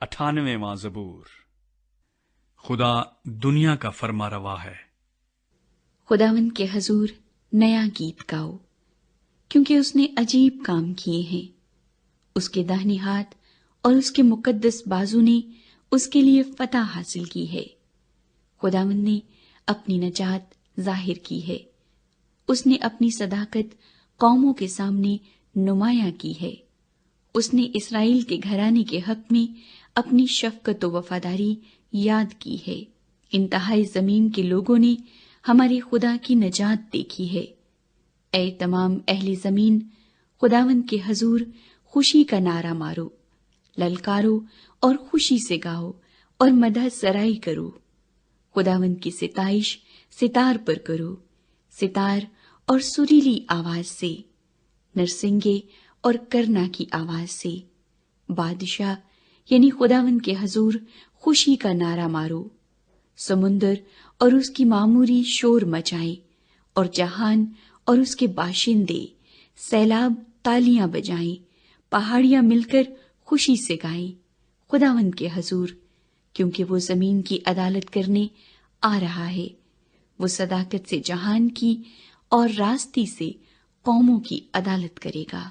98واں زبور۔ خدا دنیا کا فرما روا ہے۔ خداوند کے حضور نیا گیت گاؤ، کیونکہ اس نے عجیب کام کیے ہیں۔ اس کے داہنے ہاتھ اور اس کے مقدس بازو نے اس کے لیے فتح حاصل کی ہے۔ خداوند نے اپنی نجات ظاہر کی ہے۔ اس نے اپنی صداقت قوموں کے سامنے نمایاں کی ہے۔ اس نے اسرائیل کے گھرانے کے حق میں اپنی شفقت و وفاداری یاد کی ہے۔ انتہائی زمین کے لوگوں نے ہمارے خدا کی نجات دیکھی ہے۔ اے تمام اہل زمین، خداوند کے حضور خوشی کا نعرہ مارو، للکارو اور خوشی سے گاؤ اور مدح سرائی کرو۔ خداوند کی ستائش ستار پر کرو، ستار اور سریلی آواز سے، نرسنگے اور کرنا کی آواز سے۔ بادشاہ یعنی خداوند کے حضور خوشی کا نعرہ مارو۔ سمندر اور اس کی معموری شور مچائیں، اور جہان اور اس کے باشندے، سیلاب تالیاں بجائیں، پہاڑیاں مل کر خوشی سے گائیں خداوند کے حضور، کیونکہ وہ زمین کی عدالت کرنے آ رہا ہے۔ وہ صداقت سے جہان کی اور راستی سے قوموں کی عدالت کرے گا۔